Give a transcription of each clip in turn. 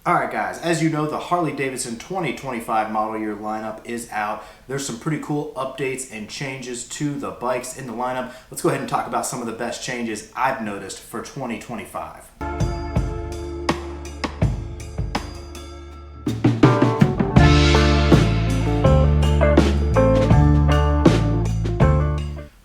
Alright guys, as you know, the Harley Davidson 2025 model year lineup is out. There's some pretty cool updates and changes to the bikes in the lineup. Let's go ahead and talk about some of the best changes I've noticed for 2025.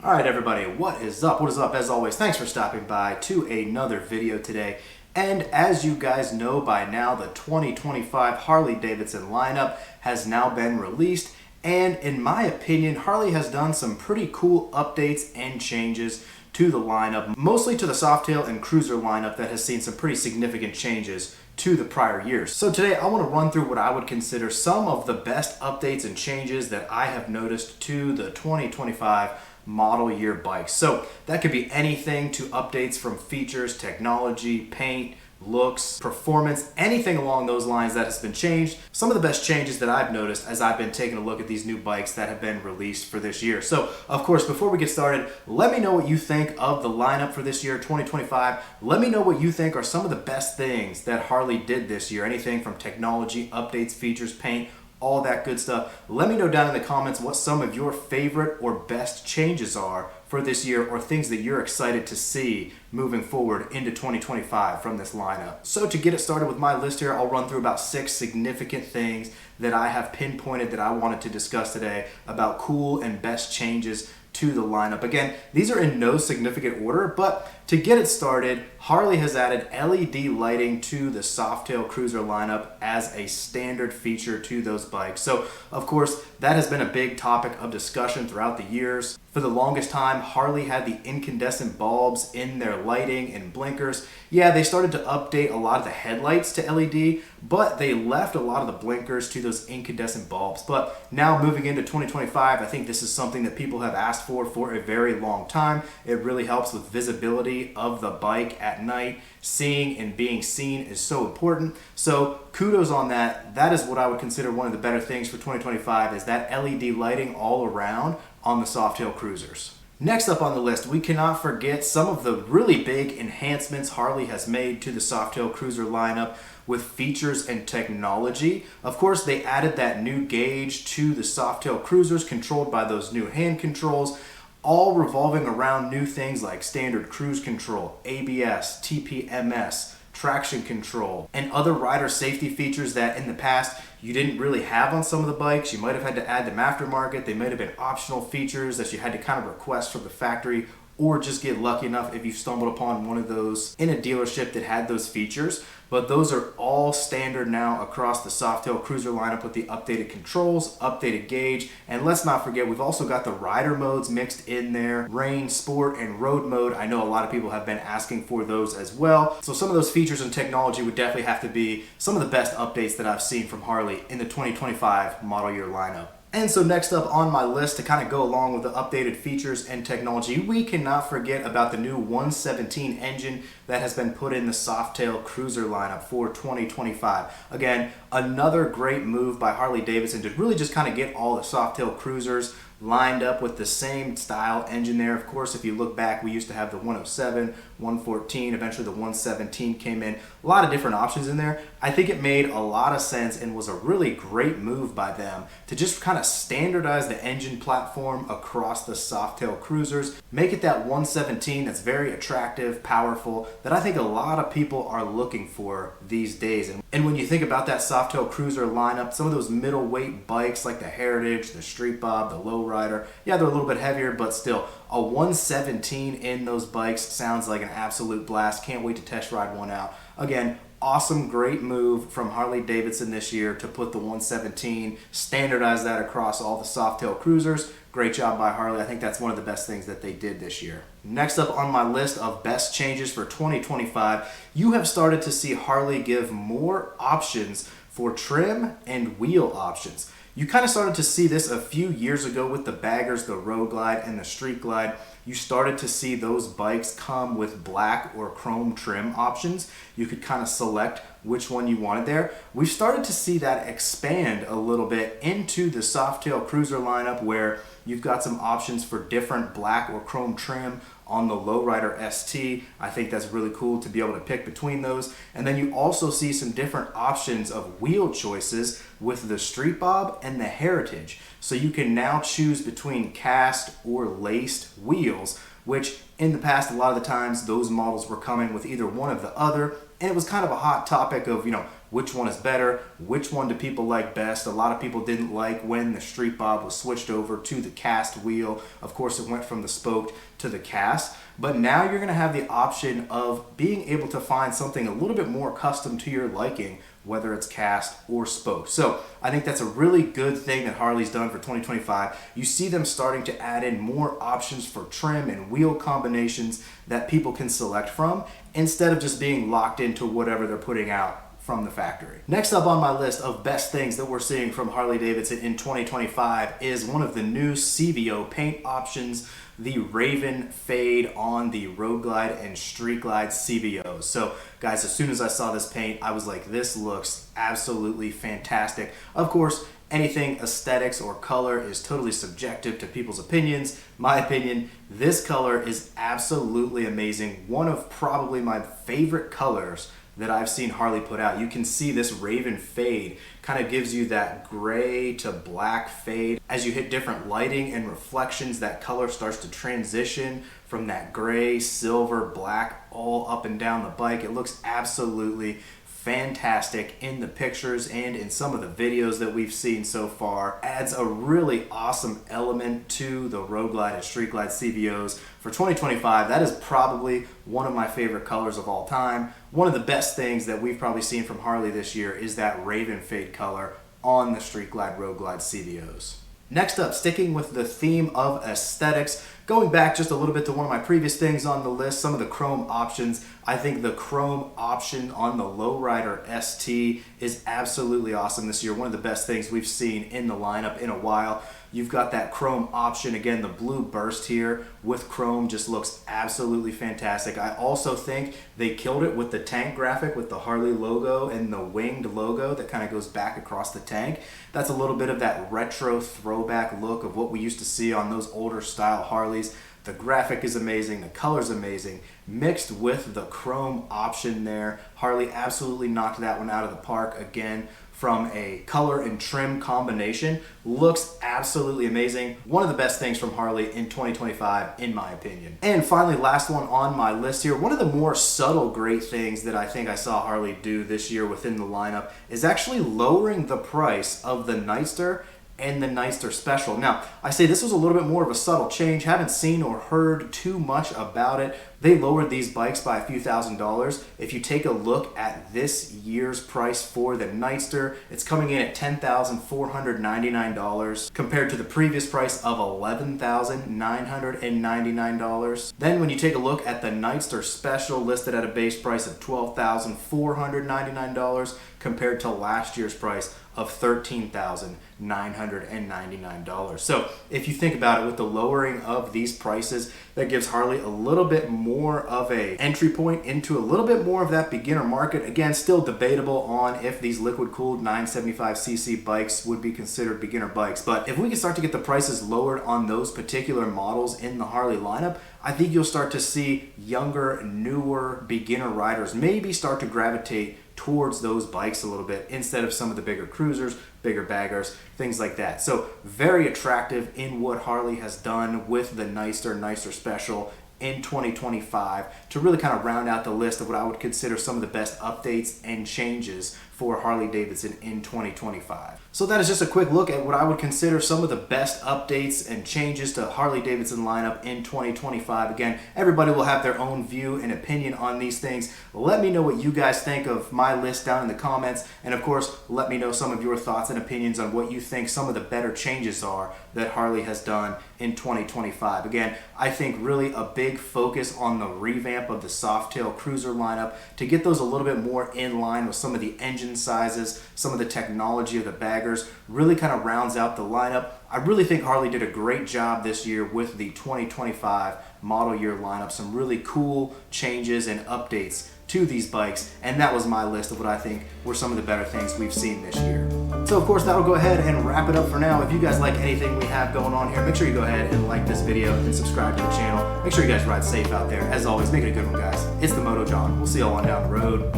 Alright everybody, what is up? What is up? As always, thanks for stopping by to another video today. And as you guys know by now, the 2025 Harley Davidson lineup has now been released. And in my opinion, Harley has done some pretty cool updates and changes to the lineup, mostly to the Softail and Cruiser lineup that has seen some pretty significant changes to the prior years. So today I want to run through what I would consider some of the best updates and changes that I have noticed to the 2025 model year bikes. So that could be anything to updates from features, technology, paint, looks, performance, anything along those lines that has been changed. Some of the best changes that I've noticed as I've been taking a look at these new bikes that have been released for this year. So of course, before we get started, let me know what you think of the lineup for this year, 2025. Let me know what you think are some of the best things that Harley did this year. Anything from technology, updates, features, paint, all that good stuff. Let me know down in the comments what some of your favorite or best changes are for this year, or things that you're excited to see moving forward into 2025 from this lineup. So to get it started with my list here, I'll run through about 6 significant things that I have pinpointed that I wanted to discuss today about cool and best changes to the lineup. Again, these are in no significant order, but to get it started, Harley has added LED lighting to the Softail Cruiser lineup as a standard feature to those bikes. So, of course, that has been a big topic of discussion throughout the years. For the longest time, Harley had the incandescent bulbs in their lighting and blinkers. Yeah, they started to update a lot of the headlights to LED, but they left a lot of the blinkers to those incandescent bulbs. But now moving into 2025, I think this is something that people have asked for a very long time. It really helps with visibility of the bike at night. Seeing and being seen is so important. So kudos on that. That is what I would consider one of the better things for 2025, is that LED lighting all around on the Softail Cruisers. Next up on the list, we cannot forget some of the really big enhancements Harley has made to the Softail Cruiser lineup with features and technology. Of course, they added that new gauge to the Softail Cruisers, controlled by those new hand controls, all revolving around new things like standard cruise control, ABS, TPMS, traction control, and other rider safety features that in the past you didn't really have on some of the bikes. You might have had to add them aftermarket. They might have been optional features that you had to kind of request from the factory, or just get lucky enough if you stumbled upon one of those in a dealership that had those features. But those are all standard now across the Softail Cruiser lineup with the updated controls, updated gauge, and let's not forget we've also got the rider modes mixed in there, rain, sport, and road mode. I know a lot of people have been asking for those as well. So some of those features and technology would definitely have to be some of the best updates that I've seen from Harley in the 2025 model year lineup. And so next up on my list, to kind of go along with the updated features and technology, we cannot forget about the new 117 engine that has been put in the Softail Cruiser lineup for 2025. Again, another great move by Harley Davidson to really just kind of get all the Softail Cruisers lined up with the same style engine there. Of course, if you look back, we used to have the 107, 114, eventually the 117 came in. A lot of different options in there. I think it made a lot of sense and was a really great move by them to just kind of standardize the engine platform across the Softail Cruisers, make it that 117 that's very attractive, powerful, that I think a lot of people are looking for these days. And when you think about that Softail Cruiser lineup, some of those middleweight bikes like the Heritage, the Street Bob, the Lowrider, yeah, they're a little bit heavier, but still, a 117 in those bikes sounds like an absolute blast. Can't wait to test ride one out. Again, awesome, great move from Harley Davidson this year to put the 117, standardize that across all the Softail Cruisers. Great job by Harley. I think that's one of the best things that they did this year. Next up on my list of best changes for 2025, you have started to see Harley give more options for trim and wheel options. You kind of started to see this a few years ago with the Baggers, the Road Glide, and the Street Glide. You started to see those bikes come with black or chrome trim options. You could kind of select which one you wanted there. We've started to see that expand a little bit into the Softail Cruiser lineup, where you've got some options for different black or chrome trim on the Lowrider ST. I think that's really cool to be able to pick between those. And then you also see some different options of wheel choices with the Street Bob and the Heritage. So you can now choose between cast or laced wheels, which in the past, a lot of the times, those models were coming with either one or the other. And it was kind of a hot topic of, which one is better, which one do people like best. A lot of people didn't like when the Street Bob was switched over to the cast wheel. Of course, it went from the spoked to the cast. But now you're going to have the option of being able to find something a little bit more custom to your liking, whether it's cast or spoke. So I think that's a really good thing that Harley's done for 2025. You see them starting to add in more options for trim and wheel combinations that people can select from, instead of just being locked into whatever they're putting out from the factory. Next up on my list of best things that we're seeing from Harley Davidson in 2025 is one of the new CVO paint options, the Raven Fade on the Road Glide and Street Glide CVOs. So guys, as soon as I saw this paint, I was like, this looks absolutely fantastic. Of course, anything aesthetics or color is totally subjective to people's opinions. My opinion, this color is absolutely amazing. One of probably my favorite colors that I've seen Harley put out. You can see this Raven Fade kind of gives you that gray to black fade. As you hit different lighting and reflections, that color starts to transition from that gray, silver, black, all up and down the bike. It looks absolutely fantastic in the pictures and in some of the videos that we've seen so far. Adds a really awesome element to the Road Glide and Street Glide CVOs for 2025. That is probably one of my favorite colors of all time. One of the best things that we've probably seen from Harley this year is that Raven Fade color on the Street Glide Road Glide CVOs. Next up, sticking with the theme of aesthetics, going back just a little bit to one of my previous things on the list, some of the chrome options. I think the chrome option on the Lowrider ST is absolutely awesome this year. One of the best things we've seen in the lineup in a while. You've got that chrome option. Again, the blue burst here with chrome just looks absolutely fantastic. I also think they killed it with the tank graphic with the Harley logo and the winged logo that kind of goes back across the tank. That's a little bit of that retro throwback look of what we used to see on those older style Harleys. The graphic is amazing, the color's amazing, mixed with the chrome option there. Harley absolutely knocked that one out of the park again. From a color and trim combination, looks absolutely amazing. One of the best things from Harley in 2025, in my opinion. And finally, last one on my list here, one of the more subtle great things that I think I saw Harley do this year within the lineup is actually lowering the price of the Nightster and the Nightster Special. Now, I say this was a little bit more of a subtle change. Haven't seen or heard too much about it. They lowered these bikes by a few $1,000s. If you take a look at this year's price for the Nightster, it's coming in at $10,499 compared to the previous price of $11,999. Then when you take a look at the Nightster Special, listed at a base price of $12,499 compared to last year's price of $13,999. So if you think about it, with the lowering of these prices, that gives Harley a little bit more of a entry point into a little bit more of that beginner market. Again, still debatable on if these liquid cooled 975cc bikes would be considered beginner bikes. But if we can start to get the prices lowered on those particular models in the Harley lineup, I think you'll start to see younger, newer beginner riders maybe start to gravitate towards those bikes a little bit instead of some of the bigger cruisers, bigger baggers, things like that. So very attractive in what Harley has done with the Nightster Special in 2025 to really kind of round out the list of what I would consider some of the best updates and changes for Harley Davidson in 2025. So that is just a quick look at what I would consider some of the best updates and changes to Harley Davidson lineup in 2025. Again, everybody will have their own view and opinion on these things. Let me know what you guys think of my list down in the comments, and of course, let me know some of your thoughts and opinions on what you think some of the better changes are that Harley has done in 2025. Again, I think really a big focus on the revamp of the Softail Cruiser lineup to get those a little bit more in line with some of the engine sizes, some of the technology of the baggers, really kind of rounds out the lineup. I really think Harley did a great job this year with the 2025 model year lineup. Some really cool changes and updates to these bikes, and that was my list of what I think were some of the better things we've seen this year. So of course that'll go ahead and wrap it up for now. If you guys like anything we have going on here, make sure you go ahead and like this video and subscribe to the channel. Make sure you guys ride safe out there. As always, make it a good one, guys. It's the Moto John. We'll see y'all on down the road.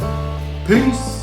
Peace.